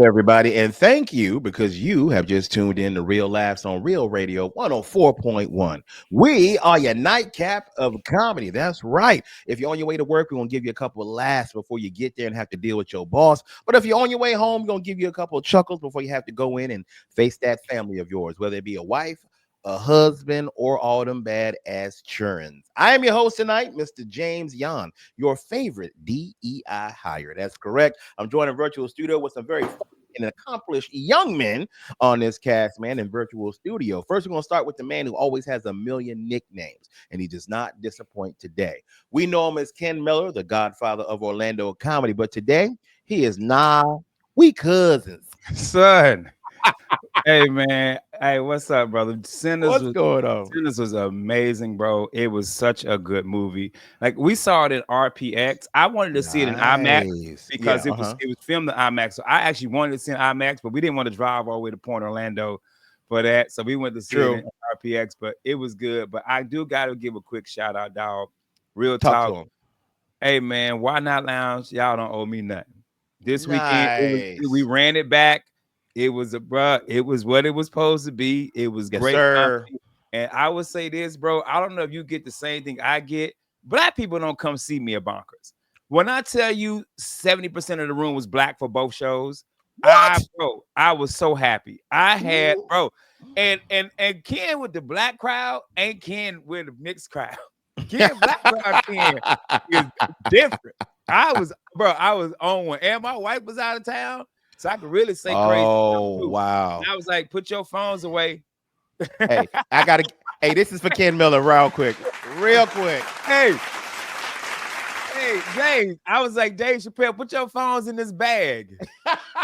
Everybody, and thank you because you have just tuned in to Real Laughs on Real Radio 104.1. We are your nightcap of comedy. That's right. If you're on your way to work, we're going to give you a couple of laughs before you get there and have to deal with your boss. But if you're on your way home, we're going to give you a couple of chuckles before you have to go in and face that family of yours, whether it be a wife, a husband, or all them bad ass churns. I am your host tonight, Mr. James Yon, your favorite DEI hire. That's correct. I'm joined in virtual studio with some very and accomplished young men on this cast, man, in virtual studio. First, we're going to start with the man who always has a million nicknames, and he does not disappoint today. We know him as Ken Miller, the godfather of Orlando comedy, but today he is we cousins. Son. Hey man, hey, what's up, brother? What's going on? Sinners was amazing, bro. It was such a good movie. Like we saw it in RPX. I wanted to see it in IMAX because it was filmed in IMAX. So I actually wanted to see it in IMAX, but we didn't want to drive all the way to Point Orlando for that. So we went to see it in RPX, but it was good. But I do got to give a quick shout out, dog. Real talk. Hey man, why not lounge? Y'all don't owe me nothing. This weekend we ran it back. It was it was what it was supposed to be. It was great. And I would say this, bro. I don't know if you get the same thing I get. Black people don't come see me at Bonkers. When I tell you 70% of the room was black for both shows, I was so happy. I had, bro, and Ken with the black crowd ain't Ken with the mixed crowd. Ken black crowd Ken is different. I was on one. And my wife was out of town. So I could really say crazy. Oh, wow. And I was like, put your phones away. Hey, this is for Ken Miller real quick. Hey, James. I was like, Dave Chappelle, put your phones in this bag.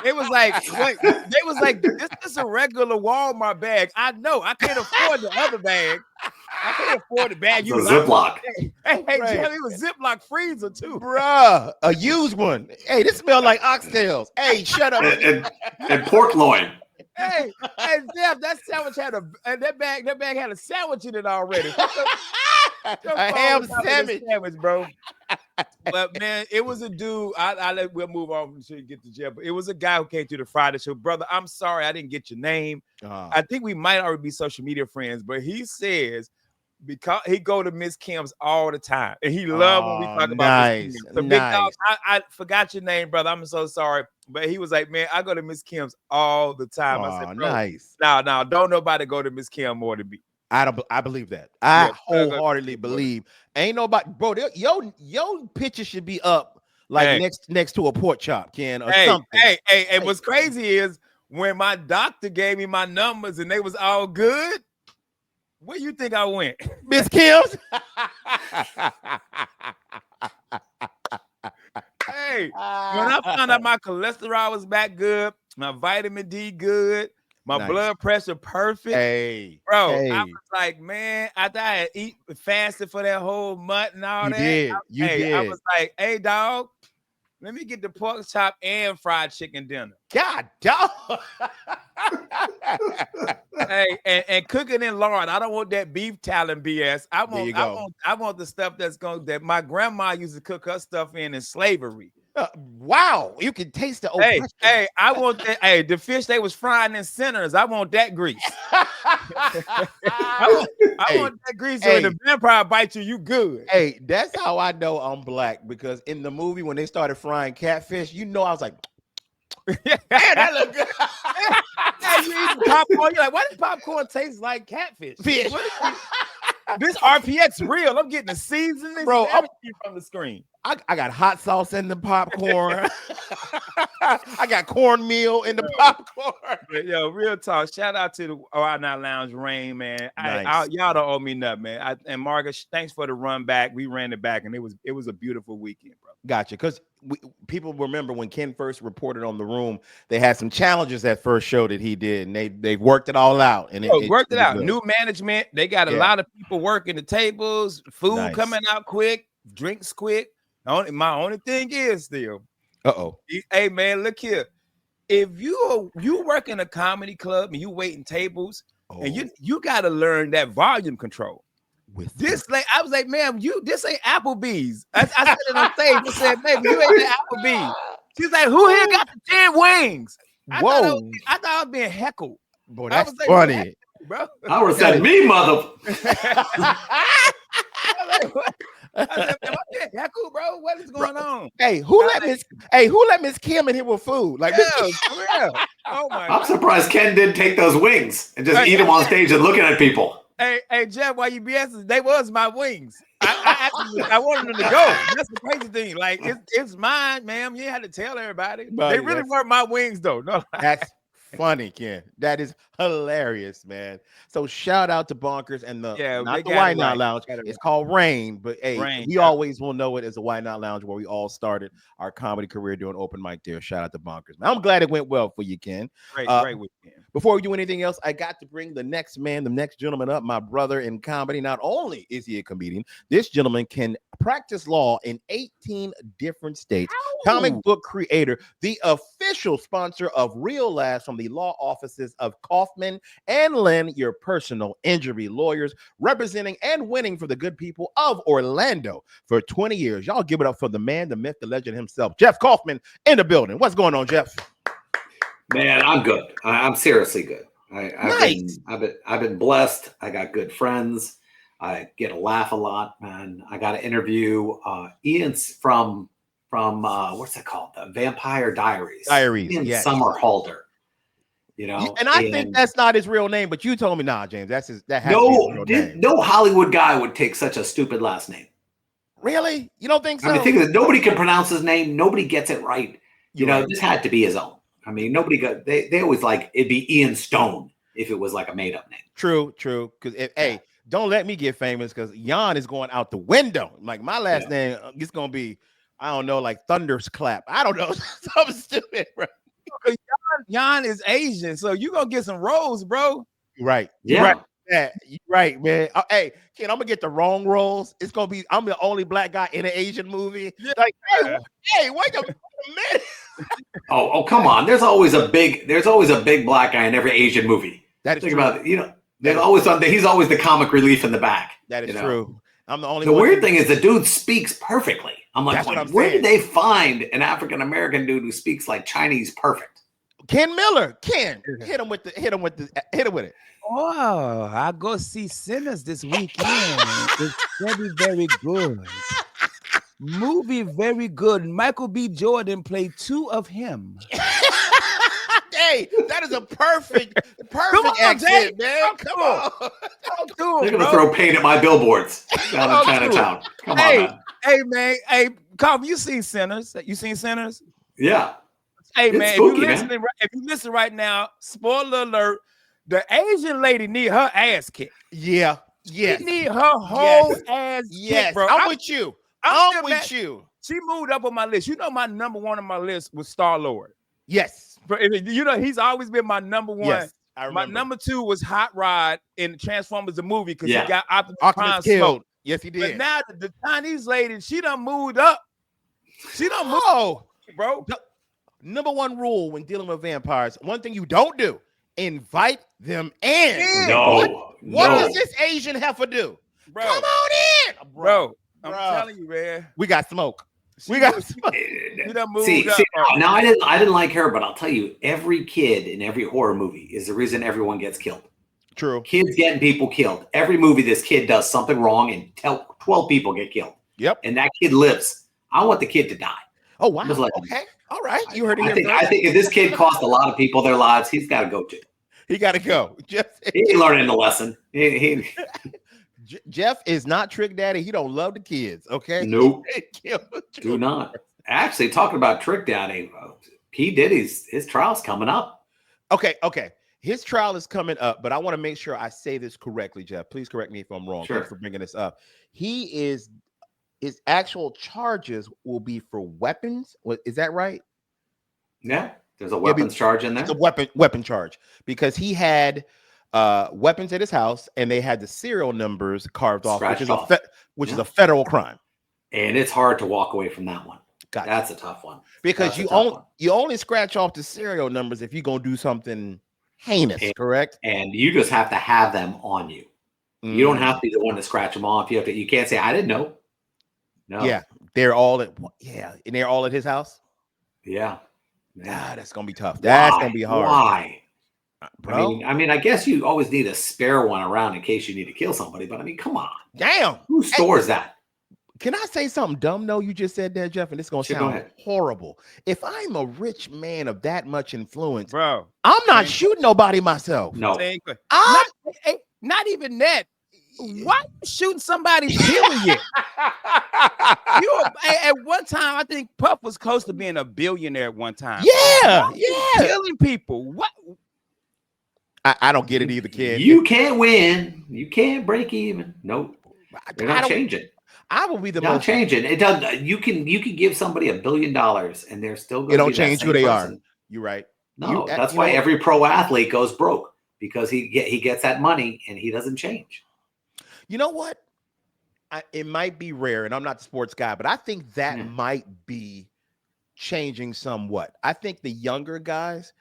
It was like, they was like, this is a regular Walmart bag. I know. I can't afford the other bag. I can't afford the bag. You Ziploc. Hey, Jimmy, it was Ziploc freezer too, bruh. A used one. Hey, this smells like oxtails. Hey, shut up. and pork loin. Hey, Jeff, that sandwich that bag had a sandwich in it already. A ham sandwich, bro. But man, it was a dude. We'll move on until you get to Jeff. But it was a guy who came through the Friday show. Brother, I'm sorry I didn't get your name. I think we might already be social media friends, but he says because he go to Miss Kim's all the time, and he loved when we talk about Miss Kim. So Big Dog, I forgot your name, brother. I'm so sorry, but he was like, "Man, I go to Miss Kim's all the time." I said, "Nice." Now, don't nobody go to Miss Kim more than me. I believe that. I wholeheartedly believe. Ain't nobody, bro. Your picture should be up like next to a pork chop, Ken, or something. Hey, and what's crazy is when my doctor gave me my numbers and they was all good. Where you think I went? Miss Kim's? Hey, when I found out my cholesterol was back good, my vitamin D good, my blood pressure perfect. Hey, bro, I was like, man, after I had fasted for that whole month and all You did. I was like, hey, dog, let me get the pork chop and fried chicken dinner. God, dog. Hey, and cooking in lard. I don't want that beef talent BS. I want the stuff that my grandma used to cook her stuff in slavery. Wow, you can taste the oppression. Hey, I want that. Hey, the fish they was frying in centers. I want that grease. I want that grease. So when the vampire bites you, you good. Hey, that's how I know I'm black, because in the movie when they started frying catfish, I was like, man, that look good. You eat popcorn. You're like, why does popcorn taste like catfish? This RPX real. I'm getting the seasoning, bro. From the screen. I got hot sauce in the popcorn. I got cornmeal in the popcorn. But, yo, real talk. Shout out to the Out Now Lounge Rain, man. Nice. Y'all don't owe me nothing, man. And Marcus, thanks for the run back. We ran it back, and it was a beautiful weekend, bro. Gotcha. Because people remember when Ken first reported on the room, they had some challenges that first show that he did, and they worked it all out. And it worked it out. New management. They got a lot of people working the tables. Food coming out quick. Drinks quick. My only thing is still. Hey man, look here. If you work in a comedy club and you waiting tables, and you got to learn that volume control. With this, I was like, man, this ain't Applebee's. I said it on stage. I said, baby, you ain't the Applebee's. She's like, who here got the 10 wings? Whoa. I thought I was being heckled. Boy, that's funny. Bro. I would have said, me, mother. I said, am I being heckled, bro? What is going on? Hey, who let Miss Kim in here with food? Like, yeah, for real. Oh my I'm surprised Ken didn't take those wings and just eat them on stage and looking at people. Hey, Jeff, why you BS? They was my wings. I wanted them to go. That's the crazy thing. Like, it's mine, ma'am. You had to tell everybody. They really weren't my wings, though. No, that's funny, Ken. That is hilarious, man. So shout out to Bonkers and not the Why Not Lounge. It's called Rain, but hey, we always will know it as a Why Not Lounge, where we all started our comedy career doing open mic there. Shout out to Bonkers. I'm glad it went well for you, Ken. Great weekend. Before we do anything else, I got to bring the next gentleman up, my brother in comedy. Not only is he a comedian, this gentleman can practice law in 18 different states. Comic book creator, the official sponsor of Real Laughs from the law offices of Kaufman and Lynn, your personal injury lawyers, representing and winning for the good people of Orlando for 20 years. Y'all give it up for the man, the myth, the legend himself, Jeff Kaufman, in the building. What's going on, Jeff? Man, I'm good. I'm seriously good. I've been blessed. I got good friends. I get to laugh a lot, man. I got to interview Ian's from what's it called? The Vampire Diaries. Ian Somerhalder. You know, and I think that's not his real name, but you told me, nah, James, that has to be his real name. No Hollywood guy would take such a stupid last name. Really? You don't think so? I mean, think of it. Nobody can pronounce his name. Nobody gets it right. You know, this had to be his own. I mean, nobody got. They always like it'd be Ian Stone if it was like a made up name. True. Because hey, don't let me get famous because Jan is going out the window. Like my last name, it's gonna be, I don't know, like Thunder's Clap. I don't know, something stupid, bro. Jan is Asian, so you gonna get some roles, bro. Right. Yeah. Right. Yeah, right, man. Hey, Ken, I'm gonna get the wrong roles. It's gonna be I'm the only black guy in an Asian movie. Yeah. Like, hey, wait a minute. Oh, come on. There's always a big black guy in every Asian movie. That is Think true. about it. You know, he's always the comic relief in the back. That is true. I'm the only. The weird thing is the dude speaks perfectly. I'm like, where did they find an African American dude who speaks like Chinese perfect? Ken Miller. Ken, hit him with it. Oh, I go see Sinners this weekend. It's very, very good. Movie very good. Michael B. Jordan played 2 of him. Hey, that is a perfect accent, man. Come on. They're gonna throw paint at my billboards down in Chinatown. Come on, man. Hey, man. Hey, Calvin, you seen Sinners? You seen Sinners? Yeah. Hey, it's man, spooky, if you listen right now, spoiler alert, the Asian lady need her ass kicked. Yeah. Yes. She need her whole ass kicked, bro. I'm with you. I'm with you. She moved up on my list. You know, my number one on my list was Star-Lord. Yes. You know, he's always been my number one. Yes, I remember. My number 2 was Hot Rod in Transformers the movie because he got Optimus killed. Yes, he did. But now the Chinese lady, she done moved up. She done moved, bro. Number 1 rule when dealing with vampires, one thing you don't do, invite them in. No. What does this Asian heifer do? Bro. Come on in. Bro. I'm telling you, man. We got smoke. We got smoke. See, now I didn't like her, but I'll tell you, every kid in every horror movie is the reason everyone gets killed. True. Kids getting people killed. Every movie, this kid does something wrong and 12 people get killed. Yep. And that kid lives. I want the kid to die. Oh, wow. Okay. All right. You heard it. I think if this kid cost a lot of people their lives, he's got to go too. He got to go. He ain't learning the lesson. Jeff is not Trick Daddy. He don't love the kids. Okay. Nope. Do not. Actually, talking about Trick Daddy, P. Diddy's his trial's coming up. Okay. His trial is coming up, but I want to make sure I say this correctly, Jeff. Please correct me if I'm wrong. Sure. Thanks for bringing this up. His actual charges will be for weapons. Is that right? Yeah. There's a weapons charge in there. It's a weapon charge because he had weapons at his house and they had the serial numbers carved off, which is a federal crime. And it's hard to walk away from that one. Gotcha. That's a tough one. Because you only scratch off the serial numbers if you're going to do something heinous, correct? And you just have to have them on you. Mm. You don't have to be the one to scratch them off. You can't say, I didn't know. No. Yeah. They're all at his house. Yeah. That's gonna be tough. That's gonna be hard. Why? Bro? I mean, I guess you always need a spare one around in case you need to kill somebody. But I mean, come on. Damn. Who stores that? Can I say something dumb? No, you just said that, Jeff, and it's gonna sound horrible. If I'm a rich man of that much influence, bro, I'm not shooting nobody myself. No, not even that. Why are you shooting somebody? Period. At one time, I think Puff was close to being a billionaire at one time. Yeah, killing people. What? I don't get it either, kid. You can't win. You can't break even. Nope. They're not changing. I will be the not most changing. It does. You can give somebody $1 billion and they're still going. It don't change who they are. You're right. No, that's why every pro athlete goes broke because he gets that money and he doesn't change. You know what? It might be rare, and I'm not the sports guy, but I think that might be changing somewhat. I think the younger guys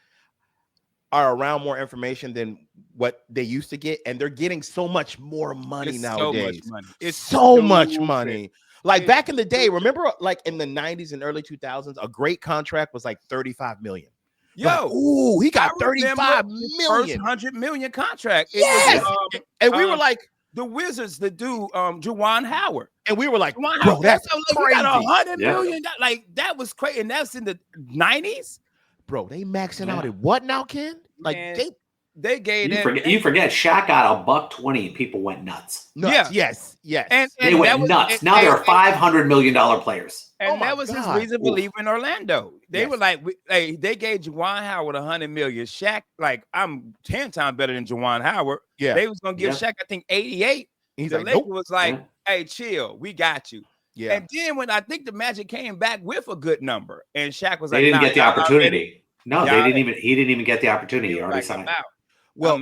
are around more information than what they used to get, and they're getting so much more money nowadays. So much money. It's so much money. Like back in the day, remember, like in the 90s and early 2000s, a great contract was like 35 million. Yo, he got 35 million. First $100 million contract. Yes. And we were like, the Wizards, the dude, Juwan Howard. And we were like, bro, that's crazy. You got $100 million. Like, that was crazy. And that's in the 90s. Bro, they maxing out at what now, Ken? Like, they gave you forget Shaq got $120 and people went nuts. Yes. And they went nuts. Now they're $500 million players. And that was his reason for leaving Orlando. They were like, they gave Juwan Howard $100 million. Shaq, like, I'm 10 times better than Juwan Howard. Yeah. They was gonna give Shaq, I think, 88. He's the like, Lakers was like, hey, chill, we got you. Yeah. And then when I think the Magic came back with a good number, and Shaq was they like, didn't get the opportunity. No, they didn't even. He didn't even get the opportunity. He already signed. Well,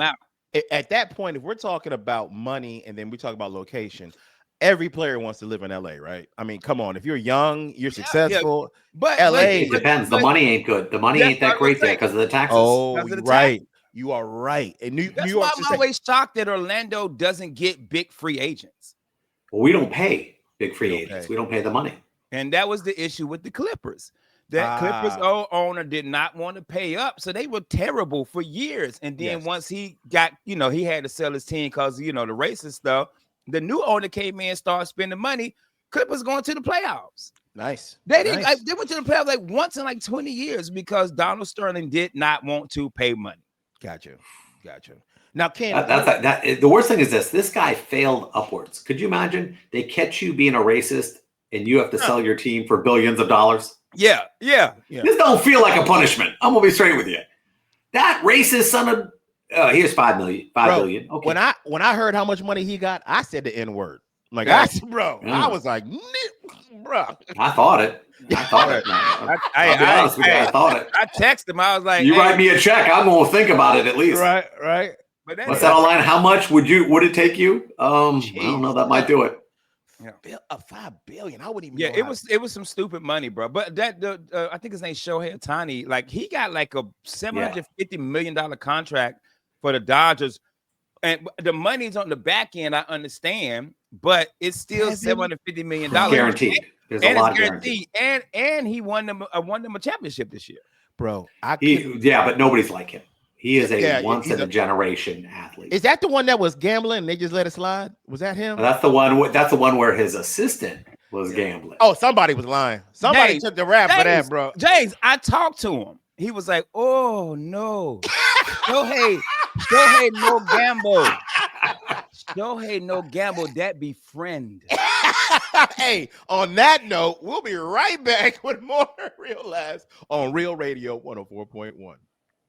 at that point, if we're talking about money and then we talk about location, every player wants to live in LA, right? I mean, come on. If you're young, you're successful. But LA, it depends. The money ain't good. The money ain't that great there because of the taxes. Oh, right. You are right. And New York, I'm always shocked that Orlando doesn't get big free agents. Well, we don't pay big free agents. We don't pay the money. And that was the issue with the Clippers. That Clippers owner did not want to pay up. So they were terrible for years. And then once he got, he had to sell his team because, the racist stuff. The new owner came in and started spending money. Clippers going to the playoffs. Nice. They didn't. They went to the playoffs like once in like 20 years because Donald Sterling did not want to pay money. Gotcha. Now, Ken, the worst thing is this. This guy failed upwards. Could you imagine? They catch you being a racist and you have to sell your team for billions of dollars. Yeah. This don't feel like a punishment. I'm gonna be straight with you. That racist son of here's $5 billion. Okay. When I heard how much money he got, I said the N-word. Like, I was like, bro. I thought it. I'll be honest with you, I thought it. I texted him. I was like, "You write me a check. I'm gonna think about it at least." Right. But what's that online? How much would it take you? I don't know. That might do it. Yeah. $5 billion. I wouldn't even. Yeah, it was some stupid money, bro. But I think his name's Shohei Ohtani. Like he got like a $750 million contract for the Dodgers, and the money's on the back end. I understand, but it's still $750 million guaranteed. There's a lot guaranteed, and he won them a championship this year, bro. But nobody's like him. He is a once in a generation athlete. Is that the one that was gambling and they just let it slide? Was that him? That's the one. That's the one where his assistant was gambling. Oh, somebody was lying. Somebody took the rap for that, bro. James, I talked to him. He was like, "Oh no, Shohei, no gamble. Shohei, no gamble. That be friend." Hey, on that note, we'll be right back with more Real Laughs on Real Radio 104.1.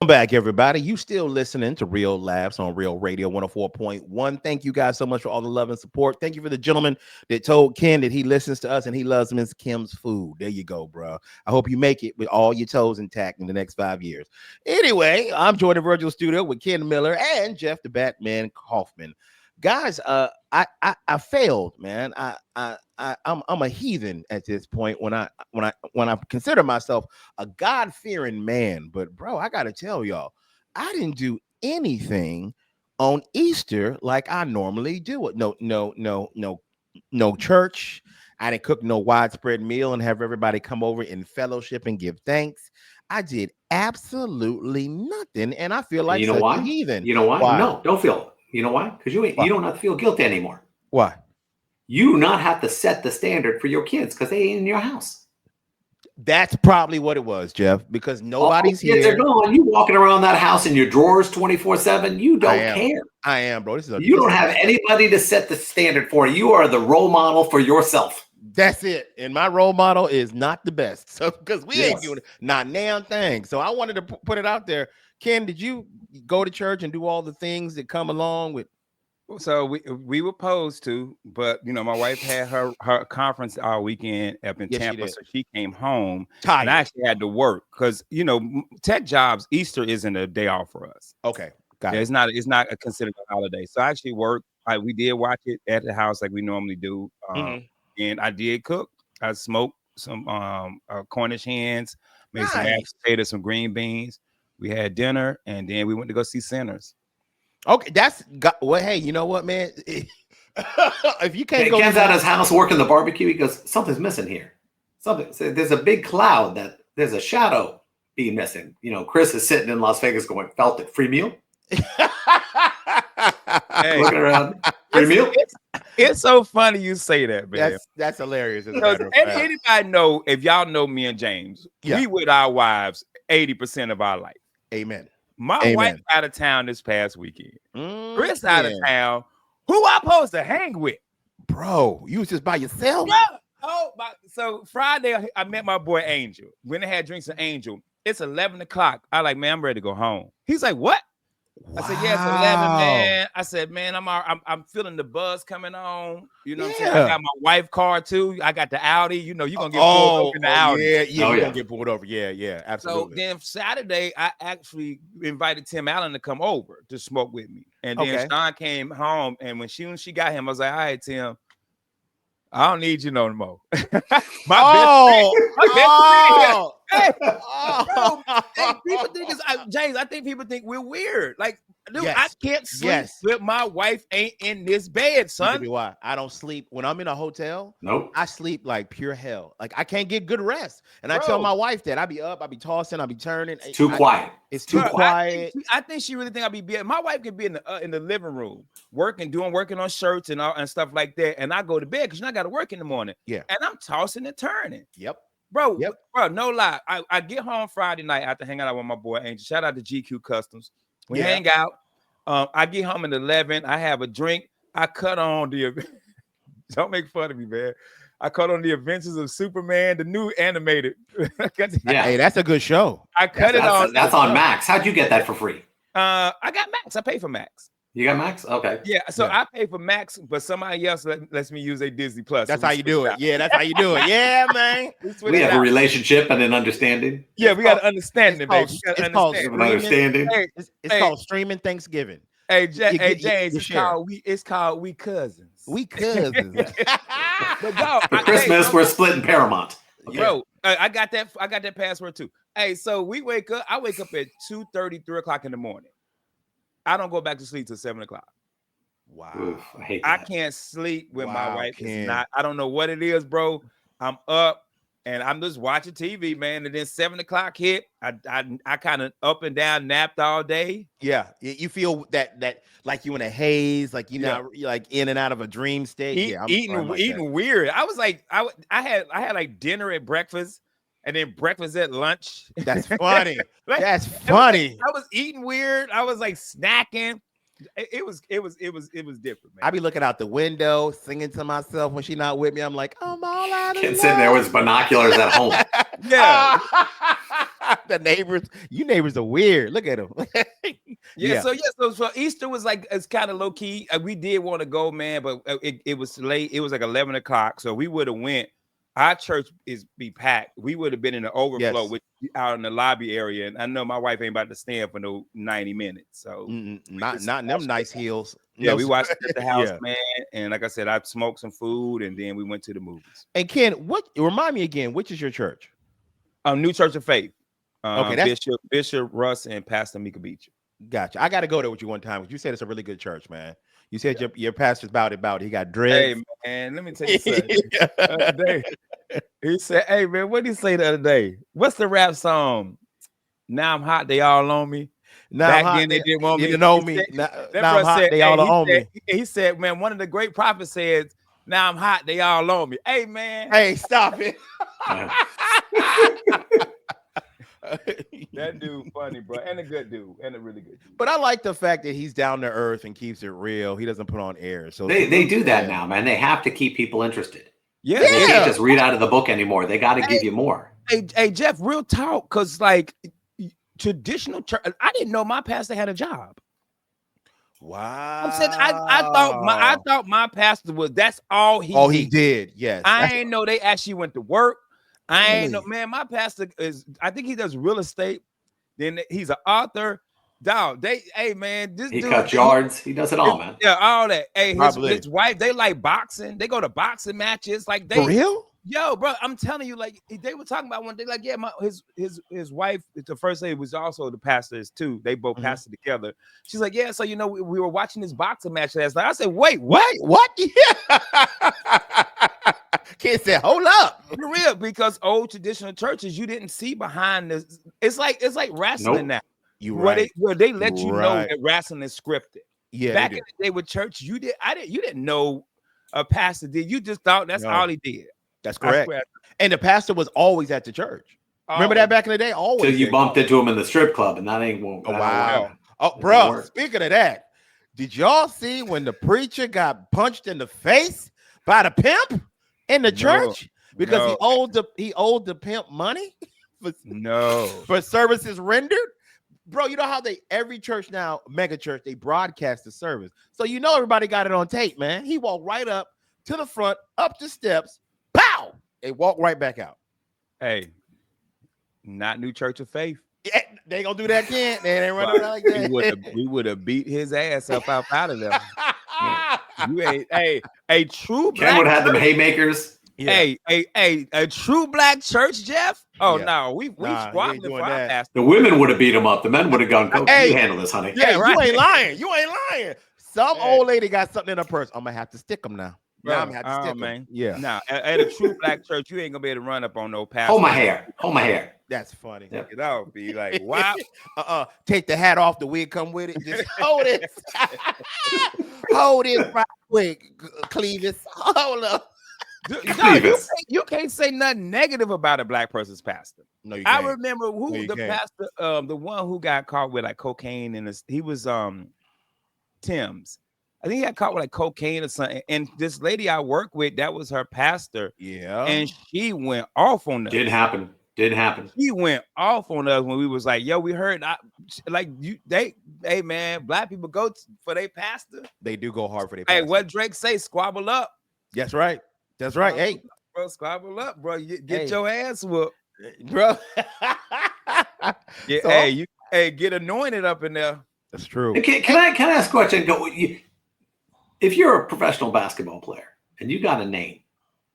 Welcome back, everybody. You still listening to Real Laughs on Real Radio 104.1. Thank you guys so much for all the love and support. Thank you for the gentleman that told Ken that he listens to us and he loves Miss Kim's food. There you go, bro. I hope you make it with all your toes intact in the next 5 years. Anyway, I'm Jordan Virgil Studio with Ken Miller and Jeff the Batman Kaufman. Guys, I failed, man. I'm a heathen at this point when I consider myself a God-fearing man. But bro, I gotta tell y'all, I didn't do anything on Easter like I normally do. It no church. I didn't cook no widespread meal and have everybody come over in fellowship and give thanks. I did absolutely nothing, and I feel And like you know such a why? heathen. You know why? Why? No, don't feel it. You know why? Because Why? you don't have to feel guilty anymore. Why? You do not have to set the standard for your kids because they ain't in your house. That's probably what it was, Jeff, because All the nobody's kids are here. gone. You walking around that house in your drawers 24/7. You I don't am. care. I am, bro. You don't have anybody to set the standard for. You are the role model for yourself. That's it. And my role model is not the best. So because we ain't Yes. doing not damn thing. So I wanted to put it out there. Ken, did you go to church and do all the things that come along with? So we were supposed to, but you know, my wife had her conference all weekend up in Yes, she Tampa, did. so she came home Tired. and I actually had to work because you know, tech jobs, Easter isn't a day off for us. Okay, got it. It's not considered a holiday. So I actually worked. We did watch it at the house like we normally do, and I did cook. I smoked some Cornish hens, made some mashed potatoes, some green beans. We had dinner, and then we went to go see Sinners. Okay, well. Hey, you know what, man? If you can't go, Ken's at his house working the barbecue. He goes, something's missing here. Something. So there's a big cloud there's a shadow being missing. You know, Chris is sitting in Las Vegas going, felt it. Free meal. Hey, looking around. Free meal. It's so funny you say that, man. That's hilarious. As a matter of fact. Anybody know, if y'all know me and James, we with our wives 80% of our life. Amen. My wife out of town this past weekend. Chris out of town. Who I supposed to hang with? Bro, you was just by yourself? Yeah. So Friday, I met my boy Angel. When they had drinks with Angel, it's 11 o'clock. I like, man, I'm ready to go home. He's like, what? Wow. I said, yeah, it's 11, man. I said, man, I'm feeling the buzz coming on. You know what I'm saying? I got my wife car too. I got the Audi. You know, you're gonna get pulled over in the Audi. Yeah, you're gonna get pulled over. Yeah, absolutely. So then Saturday, I actually invited Tim Allen to come over to smoke with me. And then Sean came home, and when she got him, I was like, all right, Tim, I don't need you no more. My best friend. People think it's James. I think people think we're weird. Like, dude, I can't sleep with my wife ain't in this bed, son. Why? I don't sleep when I'm in a hotel. Nope. I sleep like pure hell. Like I can't get good rest. And I tell my wife that I be up, I be tossing, I be turning. It's too quiet. It's too quiet. I think she really think I be. My wife can be in the living room working on shirts and stuff like that, and I go to bed because I got to work in the morning. Yeah, and I'm tossing and turning. Yep. Bro, no lie. I get home Friday night after hanging out with my boy Angel. Shout out to GQ Customs. We hang out. I get home at 11. I have a drink. I cut on the. Don't make fun of me, man. I cut on the Adventures of Superman, the new animated. Hey, that's a good show. I cut it on. That's on Max. How'd you get that for free? I got Max. I pay for Max. You got Max? Okay. Yeah, so I pay for Max, but somebody else lets me use a Disney Plus. That's how you do it. Yeah, that's how you do it. Yeah, man. We have a relationship and an understanding. Yeah, we got to understand it, baby. It's called understanding. It's called streaming Thanksgiving. Hey, James, it's called We Cousins. We Cousins. But dog, for Christmas, we're splitting Paramount. Bro, I got that password too. Hey, so I wake up at 2:30, 3 o'clock in the morning. I don't go back to sleep till 7 o'clock. Wow. Oof, I hate that. I can't sleep when my wife is not. I don't know what it is, bro. I'm up and I'm just watching TV, man. And then 7 o'clock hit. I kind of up and down napped all day. Yeah, you feel that like you in a haze, like you're not like in and out of a dream state. Eating weird. I was like, I had like dinner at breakfast. And then breakfast at lunch. That's funny. That's funny. I was eating weird. I was like snacking. It was different, man. I be looking out the window, singing to myself when she's not with me. I'm like, I'm all out of Kid sitting there with his binoculars at home. Yeah. The neighbors are weird. Look at them. So Easter was like, it's kind of low key. We did want to go, man, but it was late. It was like 11 o'clock. So we would have went. Our church be packed. We would have been in the overflow out in the lobby area. And I know my wife ain't about to stand for no 90 minutes. So not in them nice heels. Yeah, we watched it at the house, man. And like I said, I smoked some food and then we went to the movies. And Ken, remind me again, which is your church? New Church of Faith. Okay, Bishop Russ and Pastor Mika Beach. Gotcha. I got to go there with you one time. You said it's a really good church, man. You said your pastor's about it. He got dreads. Hey, man, let me tell you something. The other day, he said, hey, man, what did he say the other day? What's the rap song? Now I'm hot. They all on me. Now Back I'm hot. then they didn't want me. Didn't know He me. said, Now I'm hot. They all on me. He said, man, one of the great prophets said, now I'm hot. They all on me. Hey, man. Hey, stop it. That dude funny, bro, and a good dude, and a really good dude. But I like the fact that he's down to earth and keeps it real. He doesn't put on airs. So they do that now, man. They have to keep people interested. Yeah. They can't just read out of the book anymore. They got to give you more. Hey, Jeff, real talk, because like traditional church, I didn't know my pastor had a job. Wow. I'm saying I thought my pastor was that's all he did. He did. Yes. I ain't know they actually went to work. I Really? ain't know, man. My pastor is, I think he does real estate. Then he's an author. Dog, hey man, this he dude cuts yards. He does it all, man. Yeah, all that. Hey, his wife, they like boxing. They go to boxing matches. Like they for real? Yo, bro, I'm telling you, like they were talking about one day, like, yeah, his wife, the first lady, was also the pastor too. They both pastored together. She's like, yeah, so you know, we were watching this boxing match last night. I said, wait, what? What? Yeah. Kid said, hold up. For real, because old traditional churches, you didn't see behind this. It's like wrestling now. You where they let you know that wrestling is scripted. Yeah. Back in the day with church, you didn't know a pastor did. You just thought that's all he did. That's correct. And the pastor was always at the church. Remember that back in the day? Always. Till you bumped into him in the strip club, and that ain't won't. Oh, wow. Oh, bro, speaking of that, did y'all see when the preacher got punched in the face by the pimp in the church? Because he owed the pimp money for services rendered. Bro, you know how every church now, mega church, they broadcast the service. So you know everybody got it on tape, man. He walked right up to the front, up the steps, pow! They walked right back out. Hey, not New Church of Faith. Yeah, they ain't gonna do that again. They ain't running like that. We would have beat his ass up out of there. You ain't a true black. Ken would have them haymakers. Yeah. A true black church, Jeff. Oh no, we squabbling for our pastor. The women would have beat him up. The men would have gone, "Go, you handle this, honey." Yeah, right. You ain't lying. You ain't lying. Some old lady got something in her purse. I'm gonna have to stick them now. Bro, I'm gonna have to stick man. Yeah. Now at a true black church, you ain't gonna be able to run up on no pastor. Hold my hair. Hold my hair. That's funny. Yep. It all be like, wow. Take the hat off. The wig come with it. Just hold it. Hold it right quick, Clevis. Hold up. You can't say nothing negative about a black person's pastor. No, you can't. I remember pastor, the one who got caught with like cocaine he was Tim's. I think he got caught with like cocaine or something. And this lady I work with, that was her pastor. Yeah. And she went off on us. Didn't happen. She went off on us when we was like, yo, we heard hey man, black people go for their pastor. They do go hard for their pastor. Hey, what Drake say? Squabble up. That's right. That's right. Hey, bro, squabble up, bro. Get your ass whooped, bro. Get anointed up in there. That's true. Can I ask a question? If you're a professional basketball player and you got a name,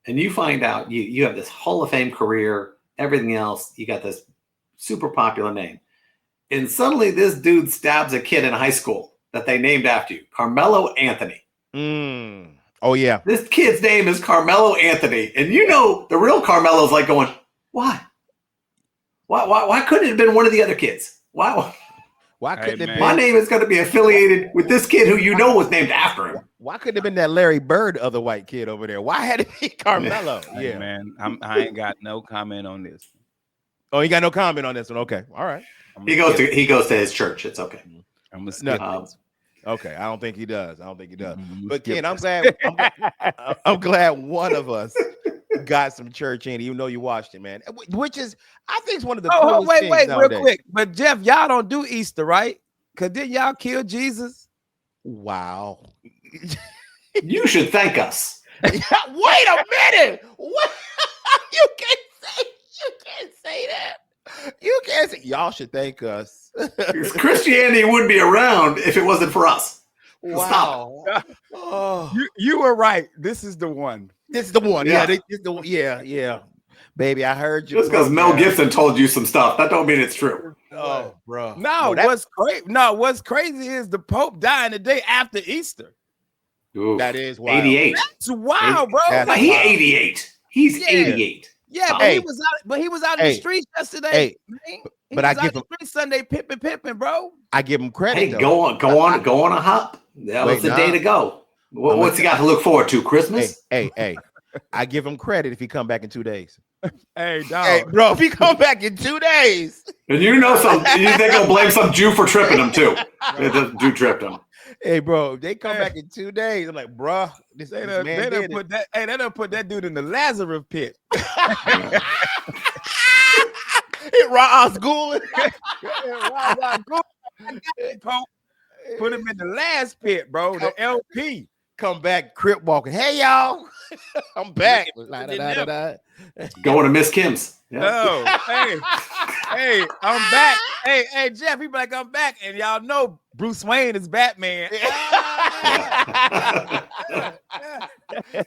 and you find out you have this Hall of Fame career, everything else, you got this super popular name, and suddenly this dude stabs a kid in high school that they named after you, Carmelo Anthony. Oh, yeah. This kid's name is Carmelo Anthony. And you know the real Carmelo's like going, why? Why couldn't it have been one of the other kids? Why couldn't it be? My name is going to be affiliated with this kid who you know was named after him. Why couldn't it have been that Larry Bird other white kid over there? Why had it be Carmelo? Yeah, man. I ain't got no comment on this. Oh, you got no comment on this one? Okay. All right. He goes to his church. It's okay. I'm going to skip Okay, I don't think he does. But Ken, I'm glad one of us got some church in, even though you watched it, man. Which is, I think, it's one of the coolest things nowadays. Real quick. But Jeff, y'all don't do Easter, right? Because didn't y'all kill Jesus? Wow. You should thank us. Wait a minute. What? You can't say that. You can't say y'all should thank us. Christianity wouldn't be around if it wasn't for us. Wow. Stop. You were right. This is the one. Yeah. Baby, I heard you. Just because Mel Gibson told you some stuff, that don't mean it's true. Oh, bro. What's crazy is the Pope dying the day after Easter. Ooh, that is wild. 88. That's wild, bro. He's 88. He's 88. Yeah, but he was out in the streets yesterday. But I give him Sunday pimping, bro. I give him credit. Hey, though. go on a hop. That was the day to go. What's he got to look forward to? Christmas? Hey. I give him credit if he come back in 2 days. Hey, dog. Hey, bro, if he come back in 2 days. And you think he'll blame some Jew for tripping him too. The Jew tripped him. Hey, bro, if they come back in 2 days, I'm like, bro, they done put that dude in the Lazarus pit. Ra's Ghul. Put him in the last pit, bro. The LP. Come back, crip walking. Hey, y'all. I'm back. Going to Miss Kim's. Yeah. Oh, hey, I'm back. Hey, Jeff, he be like, I'm back. And y'all know Bruce Wayne is Batman.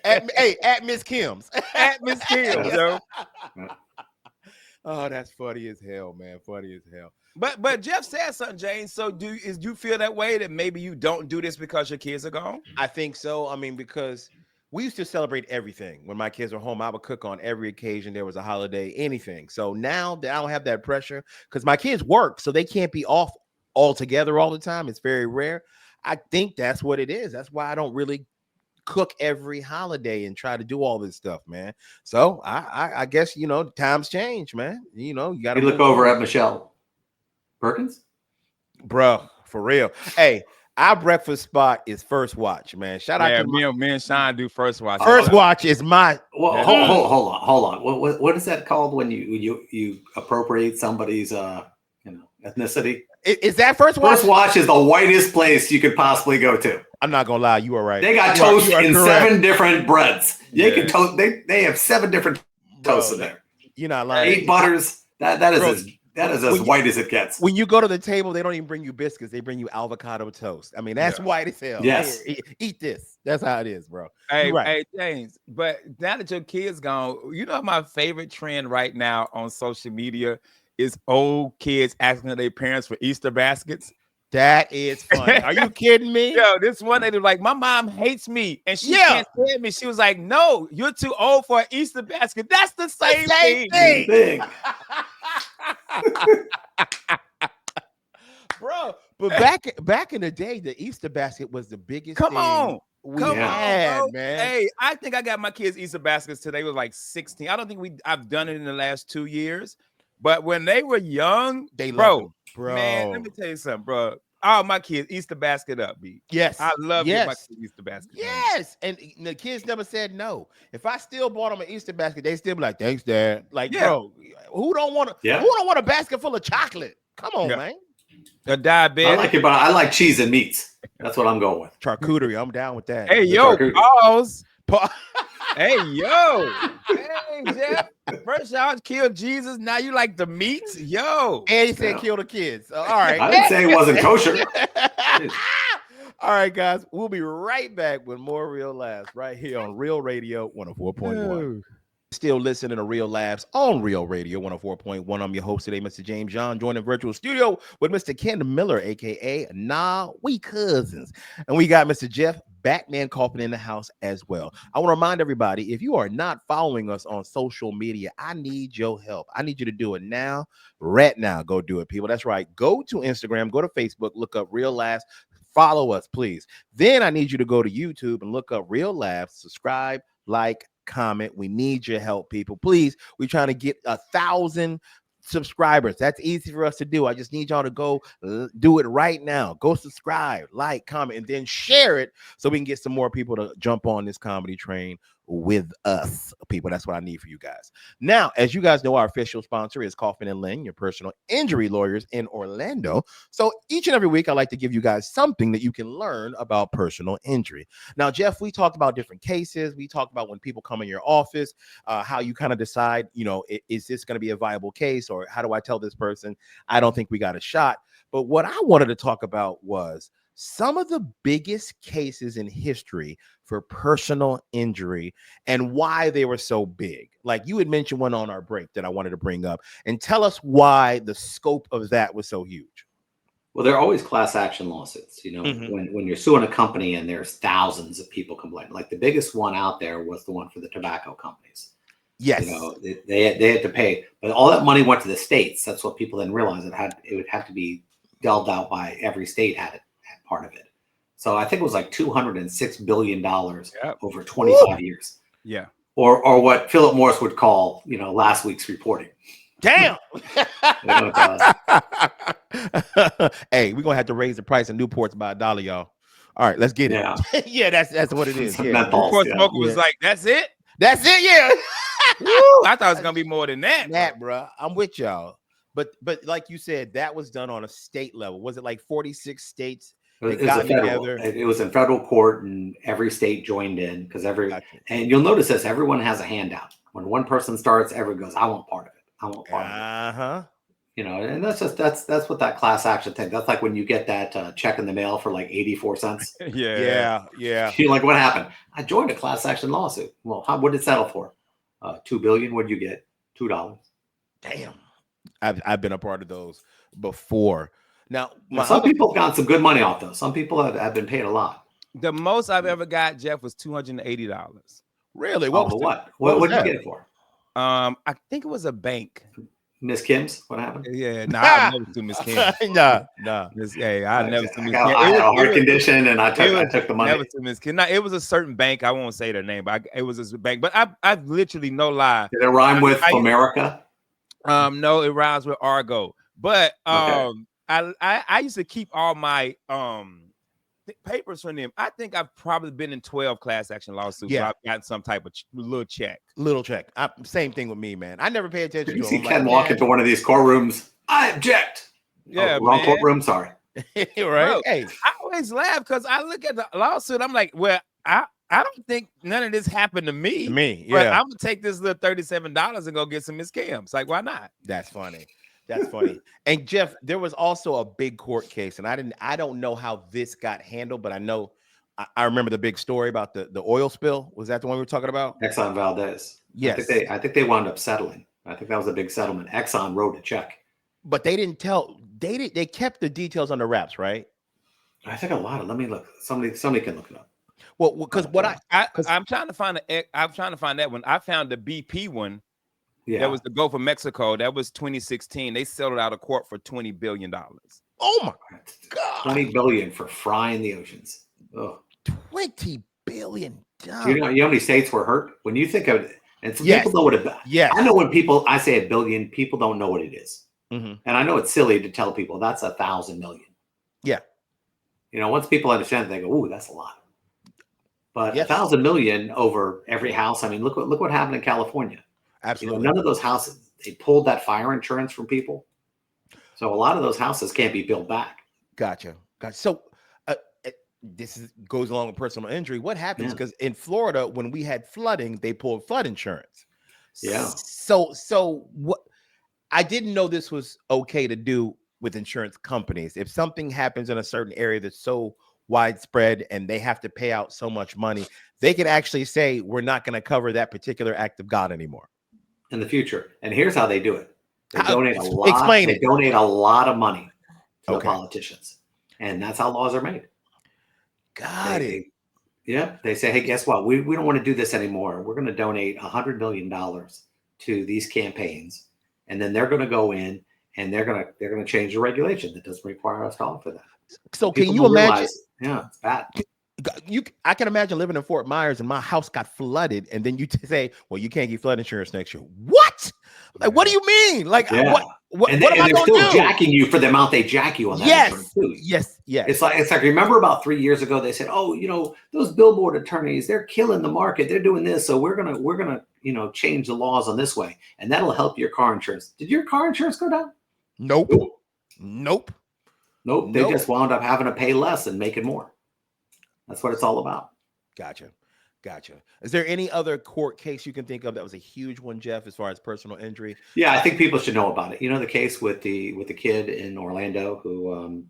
At Miss Kim's. At Miss Kim's, yo. Oh, that's funny as hell, man. Funny as hell. But Jeff said something, James. So do you feel that way that maybe you don't do this because your kids are gone? I think so. I mean, because we used to celebrate everything. When my kids were home, I would cook on every occasion. There was a holiday, anything. So now that I don't have that pressure because my kids work, so they can't be off altogether all the time. It's very rare. I think that's what it is. That's why I don't really cook every holiday and try to do all this stuff, man. So I guess, times change, man. You got to look over at Michelle Perkins, bro, for real. Hey, our breakfast spot is First Watch, man. Shout out to me and Sean do First Watch. First Watch is my. Well, hold on. What is that called when you appropriate somebody's ethnicity? Is that First Watch? First Watch is the whitest place you could possibly go to. I'm not gonna lie, you are right. They got toast in 7 different breads. You can toast. They have 7 different toasts in there. You're not lying. 8 butters. That is as white as it gets. When you go to the table, they don't even bring you biscuits. They bring you avocado toast. I mean, that's white as hell. Yes. Here, eat this. That's how it is, bro. Hey, James, but now that your kid's gone, my favorite trend right now on social media is old kids asking their parents for Easter baskets. That is funny. Are you kidding me? Yo, this one lady like, my mom hates me and she can't stand me. She was like, no, you're too old for an Easter basket. That's the same thing. Bro, but back in the day, the Easter basket was the biggest Come thing on, man. Hey, I think I got my kids Easter baskets today. Was like 16. I don't think I've done it in the last 2 years. But when they were young, bro, man, let me tell you something, bro. All my kids Easter basket up, B. Yes, I love my kids Easter basket. Yes, man. And the kids never said no. If I still bought them an Easter basket, they still be like, "Thanks, Dad." Like, bro, who don't want a basket full of chocolate? Come on, man. The diabetic. I like it, but I like cheese and meats. That's what I'm going with. Charcuterie. I'm down with that. Hey, yo, pause. Hey, yo. Hey, Jeff. First y'all killed Jesus. Now you like the meats? Yo. And he said kill the kids. All right. I didn't say it wasn't kosher. All right, guys. We'll be right back with more Real Laughs right here on Real Radio 104.1. Still listening to Real Laughs on Real Radio 104.1. I'm your host today, Mr. James John, joined in virtual studio with Mr. Ken Miller, aka We Cousins. And we got Mr. Jeff Batman Kaufman in the house as well. I want to remind everybody, if you are not following us on social media, I need your help. I need you to do it now, right now. Go do it, people. That's right. Go to Instagram, go to Facebook, look up Real Laughs. Follow us, please. Then I need you to go to YouTube and look up Real Laughs, subscribe, like, comment. We need your help, people. Please, we're trying to get 1,000 subscribers. That's easy for us to do. I just need y'all to go do it right now. Go subscribe, like, comment, and then share it so we can get some more people to jump on this comedy train with us, people. That's what I need for you guys. Now, as you guys know, our official sponsor is Kaufman and Lynn, your personal injury lawyers in Orlando. So each and every week, I like to give you guys something that you can learn about personal injury. Now, Jeff, we talked about different cases. We talked about when people come in your office, how you kind of decide, is this going to be a viable case, or how do I tell this person, I don't think we got a shot. But what I wanted to talk about was some of the biggest cases in history for personal injury and why they were so big. Like you had mentioned one on our break that I wanted to bring up, and tell us why the scope of that was so huge. Well, there are always class action lawsuits, when you're suing a company and there's thousands of people complaining. Like the biggest one out there was the one for the tobacco companies. Yes. You know, they had to pay, but all that money went to the states. That's what people didn't realize. It would have to be delved out by every state had part of it. So I think it was like $206 billion over 25 years. Yeah. Or what Philip Morris would call, you know, last week's reporting. Damn. Hey, we're gonna have to raise the price of Newports by $1, y'all. All right, let's get it. Yeah, Yeah, that's what it is. Yeah. Newport Smoker was like, that's it. That's it. Yeah. Woo, I thought it was gonna be more than that. Bro. I'm with y'all. But like you said, that was done on a state level. Was it like 46 states? It was in federal court, and every state joined in because and you'll notice this: everyone has a handout. When one person starts, everyone goes, "I want part of it. I want part of it." You know, and that's what that class action thing. That's like when you get that check in the mail for like 84 cents. Yeah. You're like, what happened? I joined a class action lawsuit. Well, what did it settle for? $2 billion. What did you get? $2. Damn. I've been a part of those before. Now some people have gotten some good money off those. Some people have been paid a lot. The most I've ever got, Jeff, was $280. Really? What did you get it for? I think it was a bank. Miss Kim's? What happened? Yeah, I never sue Miss Kim. No. Hey, I never sue Miss Kim. I had a heart condition, and I took the money. Never sue Miss Kim. Now, it was a certain bank. I won't say their name, but it was a bank. But I've literally, no lie. Did it rhyme with America? No, it rhymes with Argo. But I used to keep all my papers from them. I think I've probably been in 12 class action lawsuits. Yeah, I've gotten some type of little check. Same thing with me, man. I never pay attention. You see Ken walk into one of these courtrooms. I object. Yeah, wrong courtroom. Sorry. Right. Bro, hey, I always laugh because I look at the lawsuit. I'm like, well, I don't think none of this happened to me. Yeah. But I'm gonna take this little $37 and go get some Miss Kim's. Like, why not? That's funny. And Jeff, there was also a big court case, and I don't know how this got handled, but I know I remember the big story about the oil spill. Was that the one we were talking about? Exxon Valdez. Yes. I think they wound up settling. I think that was a big settlement. Exxon wrote a check. But they didn't tell. They kept the details under wraps, right? I think a lot of. Let me look. Somebody can look it up. Well, because I'm trying to find that one. I found the BP one. Yeah. That was the Gulf of Mexico. That was 2016. They settled out of court for $20 billion. Oh my God. $20 billion for frying the oceans. Ugh. $20 billion. You know how many states were hurt? When you think of it, and some people know what it is. Yeah. I know when I say $1 billion, people don't know what it is. Mm-hmm. And I know it's silly to tell people that's 1,000 million. Yeah. You know, once people understand, they go, "Ooh, that's a lot." But 1,000 million over every house. I mean, look what happened in California. Absolutely. You know, none of those houses, they pulled that fire insurance from people. So a lot of those houses can't be built back. Gotcha. So this goes along with personal injury. What happens? Because in Florida, when we had flooding, they pulled flood insurance. Yeah. So what? I didn't know this was okay to do with insurance companies. If something happens in a certain area that's so widespread and they have to pay out so much money, they can actually say, we're not going to cover that particular act of God anymore in the future. And here's how they do it. They donate a lot. Explain donate a lot of money to the politicians. And that's how laws are made. Got it. They say, hey, guess what? We don't want to do this anymore. We're going to donate $100 million to these campaigns. And then they're going to go in and they're going to change the regulation that doesn't require us calling for that. So can you imagine? It's bad. I can imagine living in Fort Myers and my house got flooded, and then you say, "Well, you can't get flood insurance next year." What? Like, what do you mean? Like, what am I going to do? Jacking you for the amount they jack you on that. Yes. It's like remember about 3 years ago they said, "Oh, you know, those billboard attorneys, they're killing the market. They're doing this, so we're gonna change the laws on this way, and that'll help your car insurance." Did your car insurance go down? Nope. They just wound up having to pay less and making more. That's what it's all about. Gotcha. Is there any other court case you can think of that was a huge one, Jeff, as far as personal injury? Yeah, I think people should know about it. You know, the case with the kid in Orlando who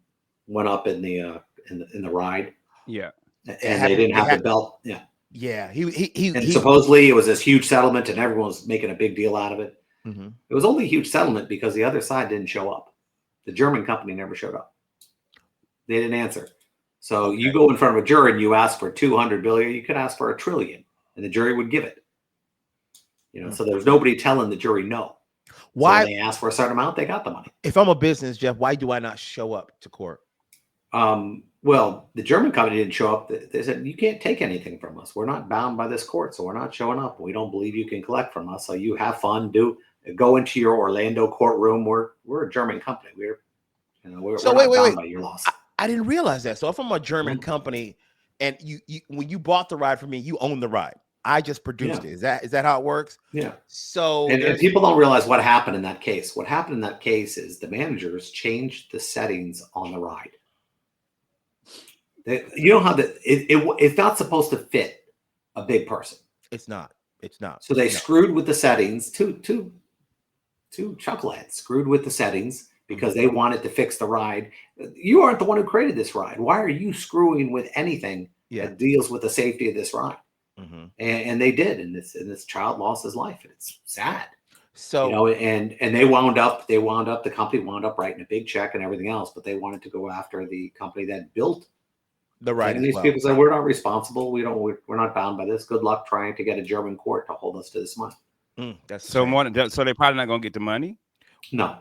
went up in the ride. Yeah, and they didn't have the belt. Yeah. Yeah. He supposedly it was this huge settlement, and everyone was making a big deal out of it. Mm-hmm. It was only a huge settlement because the other side didn't show up. The German company never showed up. They didn't answer. So you go in front of a jury and you ask for $200 billion, you could ask for $1 trillion, and the jury would give it. So there's nobody telling the jury no. Why? So when they asked for a certain amount, they got the money. If I'm a business, Jeff, why do I not show up to court? Well, the German company didn't show up. They said, you can't take anything from us. We're not bound by this court, so we're not showing up. We don't believe you can collect from us. So you have fun. Go into your Orlando courtroom. We're a German company. We're not bound by your loss. I didn't realize that. So if I'm a German company and you when you bought the ride from me, you own the ride. I just produced it. Is that how it works? Yeah. So and people don't realize what happened in that case. What happened in that case is the managers changed the settings on the ride. You know how it's not supposed to fit a big person. It's not. So they screwed with the settings. Two chuckleheads screwed with the settings because they wanted to fix the ride. You aren't the one who created this ride. Why are you screwing with anything that deals with the safety of this ride? And they did, and this child lost his life, and it's sad. So and they wound up. The company wound up writing a big check and everything else, but they wanted to go after the company that built the ride. And these people said, "We're not responsible. We're not bound by this. Good luck trying to get a German court to hold us to this money." That's so they're probably not going to get the money. No,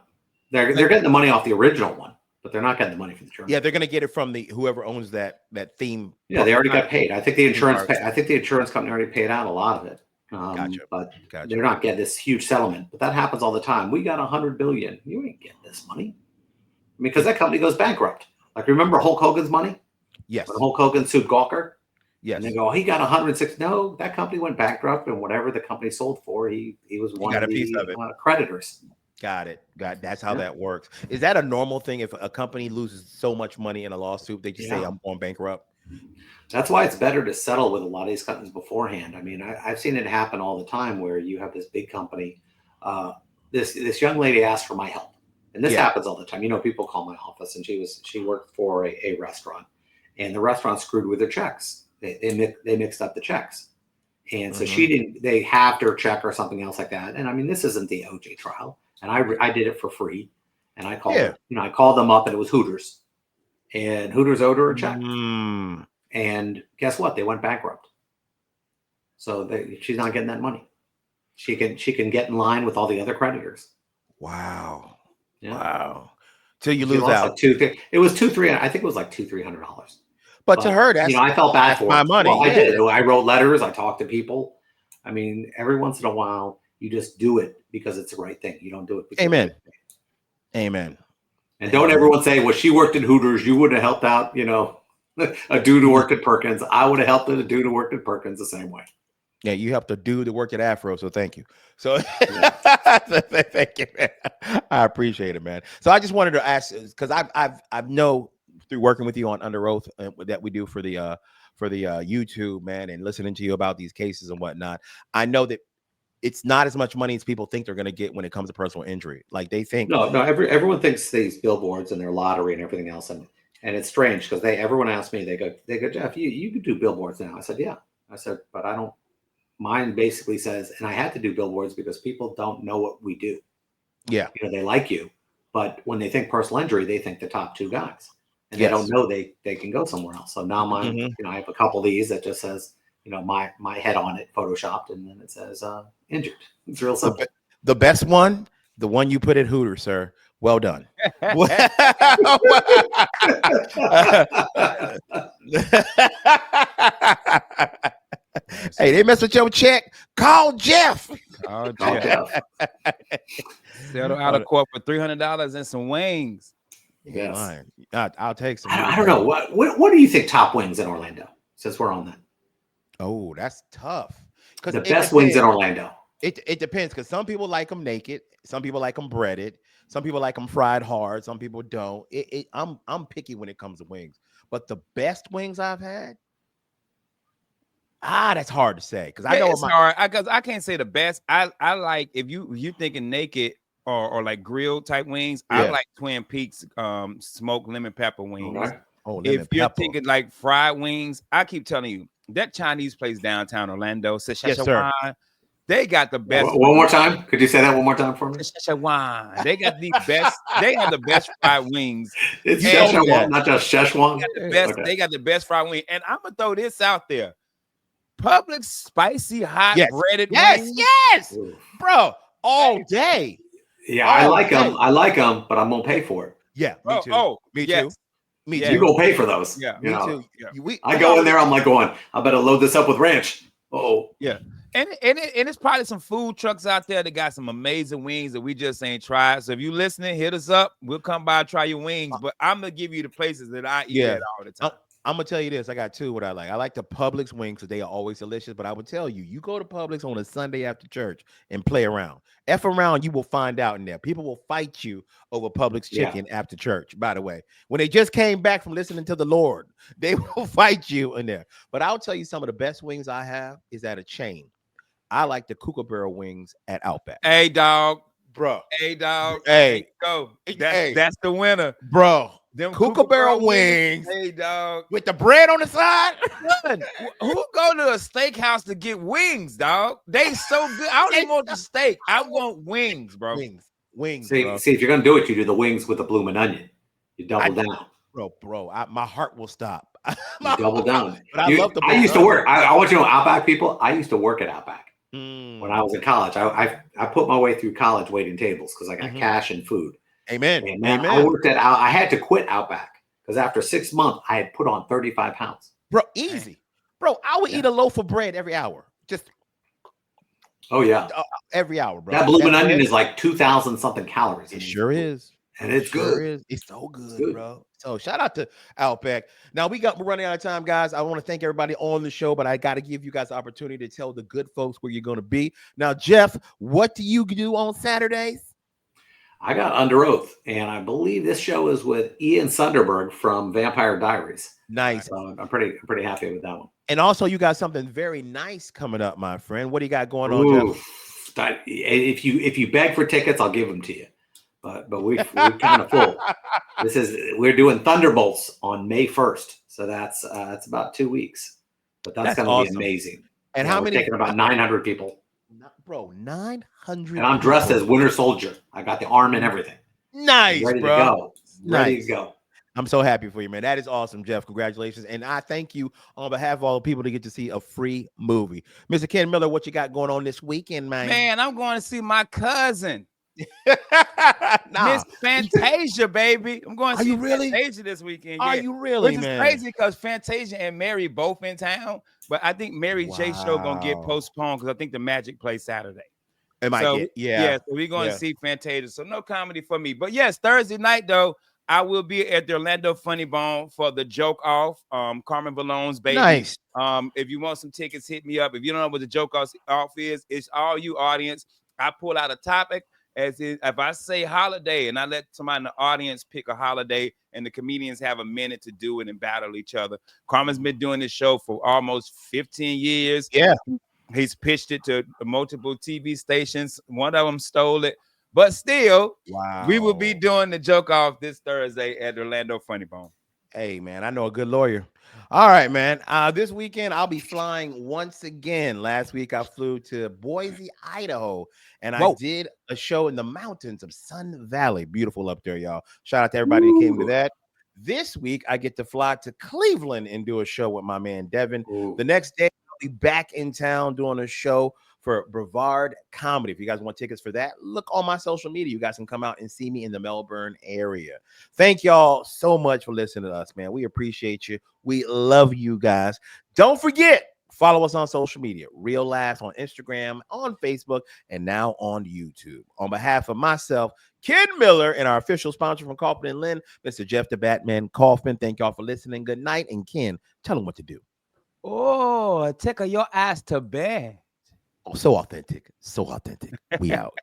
they're getting the money off the original one, but they're not getting the money from the German. Yeah, they're going to get it from whoever owns that theme. Yeah, they already got paid. I think the insurance company already paid out a lot of it. But they're not getting this huge settlement. But that happens all the time. We got $100 billion. You ain't getting this money because that company goes bankrupt. Like remember Hulk Hogan's money? Yes. When Hulk Hogan sued Gawker. Yes. And they go, he got 106. No, that company went bankrupt, and whatever the company sold for, he was one of the creditors. Got it. That's how that works. Is that a normal thing? If a company loses so much money in a lawsuit, they just say, I'm going bankrupt? That's why it's better to settle with a lot of these companies beforehand. I mean, I've seen it happen all the time where you have this big company. This young lady asked for my help. And this happens all the time. People call my office, and she worked for a restaurant. And the restaurant screwed with their checks. They mixed up the checks. And so they halved her check or something else like that. And I mean, this isn't the OJ trial. And I did it for free. And I called, I called them up, and it was Hooters. And Hooters owed her a check. And guess what? They went bankrupt. So she's not getting that money. She can get in line with all the other creditors. Wow. Yeah. Wow. Till you lose out. It was $200-300. I think it was like $200-300. But to her, that's I felt bad for my money. Well, I did. I wrote letters. I talked to people. I mean, every once in a while, you just do it because it's the right thing. You don't do it because Amen. Amen. And don't everyone say, well, she worked at Hooters. You would have helped out, a dude who worked at Perkins. I would have helped a dude who worked at Perkins the same way. Yeah, you helped a dude that worked at Afro, so thank you. So thank you, man. I appreciate it, man. So I just wanted to ask, because I've know through working with you on Under Oath that we do for the YouTube, man, and listening to you about these cases and whatnot. I know that it's not as much money as people think they're going to get when it comes to personal injury. Like they think everyone thinks these billboards and their lottery and everything else, and it's strange because everyone asks me, they go, Jeff, you could do billboards now. I said, yeah. I said, but I don't. Mine basically says, and I had to do billboards because people don't know what we do. Yeah. They like you, but when they think personal injury, they think the top two guys, and they don't know they can go somewhere else. So now mine, I have a couple of these that just says, my head on it, photoshopped, and then it says injured. It's real simple. The best one, the one you put at Hooters, sir. Well done. Hey, they mess with your check. Call Jeff. Call Jeff. Settle out of court for $300 and some wings. Yes. I'll take some. I don't know. What do you think top wings in Orlando? Since we're on that. Oh, that's tough. Because the best wings in Orlando. It depends, because some people like them naked, some people like them breaded, some people like them fried hard, some people don't. I'm picky when it comes to wings, but the best wings I've had. That's hard to say because I know it's hard because I can't say the best. I like if you thinking naked or like grilled type wings. I like Twin Peaks smoked lemon pepper wings. Okay. Oh, if you're thinking like fried wings, I keep telling you that Chinese place downtown Orlando, Szechuan, they got the best. One more time, could you say that one more time for me? Szechuan, they got the best. They have the best fried wings. It's Szechuan, not just Szechuan. They got the best fried wing, and I'm gonna throw this out there. Publix spicy hot Yes, breaded yes, wings. yes, Ooh. bro. All day. Yeah, I All like them. day. I like them, but I'm gonna pay for it. Yeah, me Oh, too. oh, Me too. yes, Me yes, You too. go pay for those. yeah, You Me know, too. yeah, I We go in already there. I'm like going. I better load this up with ranch. Oh, yeah. And it's probably some food trucks out there that got some amazing wings that we just ain't tried. So if you listening, hit us up. We'll come by and try your wings. But I'm gonna give you the places that I eat yeah. at all the I'm, time. I'm gonna tell you this. I got two. What I like. I like the Publix wings because they are always delicious. But I would tell you, you go to Publix on a Sunday after church and play around. F around, you will find out in there. People will fight you over Publix yeah. chicken after church. By the way, when they just came back from listening to the Lord, they will fight you in there. But I'll tell you, some of the best wings I have is at a chain. I like the Kookaburra wings at Outback, Hey dog, bro. hey dog, there you Hey, go. hey, That's the winner. bro. Them Kookaburra Kookaburra wings Hey dog. with the bread on the side. Son, who go to a steakhouse to get wings, dog? They so good. I don't even want the steak. I want wings, bro. Wings, See, bro. see, if you're gonna do it, you do the wings with the bloomin' onion. You double down. Bro. My heart will stop. You double down. But I love the. I used to work. I want you to know, Outback people. I used to work at Outback when I Mm. was in college. I put my way through college waiting tables because I got Mhm. cash and food. Amen. And man, I Amen. worked at. I had to quit Outback because after 6 months, I had put on 35 pounds. Bro, easy. Bro, I would Yeah. eat a loaf of bread every hour. Just Oh yeah, every hour, bro. that bloomin' That onion bread, is like 2,000 something calories. it sure is. and It it's sure good. is. It's so It's good, good. bro. So shout out to Outback. Now we're running out of time, guys. I want to thank everybody on the show, but I got to give you guys the opportunity to tell the good folks where you're going to be. Now, Jeff, what do you do on Saturdays? I got Under Oath, and I believe this show is with Ian Sunderberg from Vampire Diaries. Nice. So I'm pretty happy with that one. And also, you got something very nice coming up, my friend. What do you got going on, Ooh, Jeff? if you beg for tickets, I'll give them to you. But we're kind of full. We're doing Thunderbolts on May 1st, so that's about 2 weeks. But that's going to awesome. be amazing. And Yeah, how we're many? taking about 900 people. Bro, 900. And I'm dressed as Winter Soldier. I got the arm and everything. Nice, I'm ready bro. to go. Ready Nice. to go. I'm so happy for you, man. That is awesome, Jeff. Congratulations. And I thank you on behalf of all the people to get to see a free movie. Mr. Ken Miller, what you got going on this weekend, man? Man, I'm going to see my cousin, Nah. Miss Fantasia, baby. I'm going to Are see you really? Fantasia this weekend. Are Yeah. you really, Which is man? crazy because Fantasia and Mary both in town, but I think Mary J show gonna get Wow. postponed because I think the Magic plays Saturday. It might So get, yeah. so we're going to Yeah. see Fantasia. So no comedy for me. But yes, Thursday night though, I will be at the Orlando Funny Bone for the joke off. Carmen Vallone's baby. Nice. If you want some tickets, hit me up. If you don't know what the joke off is, it's all you audience. I pull out a topic. If I say holiday and I let somebody in the audience pick a holiday and the comedians have a minute to do it and battle each other. Carmen's been doing this show for almost 15 years. Yeah. He's pitched it to multiple TV stations. One of them stole it. But still, we will be doing the joke off this Thursday at Orlando Funny Bone. Hey, man, I know a good lawyer. All right, man. This weekend, I'll be flying once again. Last week, I flew to Boise, Idaho, and I did a show in the mountains of Sun Valley. Beautiful up there, y'all. Shout out to everybody that came to that. This week, I get to fly to Cleveland and do a show with my man, Devin. Ooh. The next day, I'll be back in town doing a show for Brevard Comedy. If you guys want tickets for that, look on my social media. You guys can come out and see me in the Melbourne area. Thank y'all so much for listening to us, man. We appreciate you. We love you guys. Don't forget, follow us on social media. Real Laughs on Instagram, on Facebook, and now on YouTube. On behalf of myself, Ken Miller, and our official sponsor from Kaufman and Lynn, Mr. Jeff the Batman Kaufman, thank y'all for listening. Good night. And Ken, tell them what to do. Oh, take your ass to bed. Oh, so authentic. So authentic. We out.